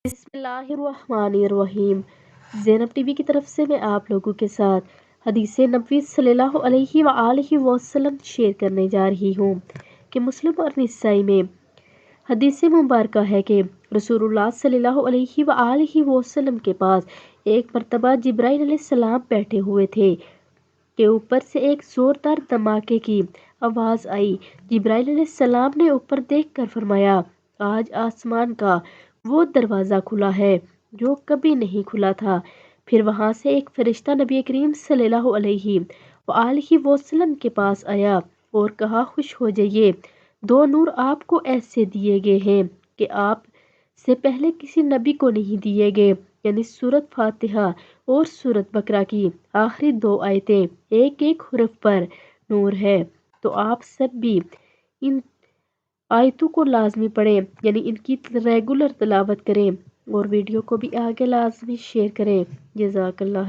بسم اللہ الرحمن الرحیم۔ زینب ٹی وی کی طرف سے میں آپ لوگوں کے ساتھ حدیث نبوی صلی اللہ علیہ وآلہ وسلم شیئر کرنے جا رہی ہوں کہ مسلم اور نسائی میں حدیث مبارکہ ہے کہ رسول اللہ صلی اللہ علیہ وآلہ وسلم کے پاس ایک مرتبہ جبرائیل علیہ السلام بیٹھے ہوئے تھے کہ اوپر سے ایک زوردار دھماکے کی آواز آئی۔ جبرائیل علیہ السلام نے اوپر دیکھ کر فرمایا، آج آسمان کا وہ دروازہ کھلا ہے جو کبھی نہیں کھلا تھا۔ پھر وہاں سے ایک فرشتہ نبی کریم صلی اللہ علیہ وآلہ وسلم کے پاس آیا اور کہا، خوش ہو جائیے، دو نور آپ کو ایسے دیے گئے ہیں کہ آپ سے پہلے کسی نبی کو نہیں دیے گئے، یعنی سورۃ فاتحہ اور سورۃ بقرہ کی آخری دو آیتیں ایک ایک حرف پر نور ہے۔ تو آپ سب بھی ان آیتوں کو لازمی پڑھیں، یعنی ان کی ریگولر تلاوت کریں اور ویڈیو کو بھی آگے لازمی شیئر کریں۔ جزاک اللہ۔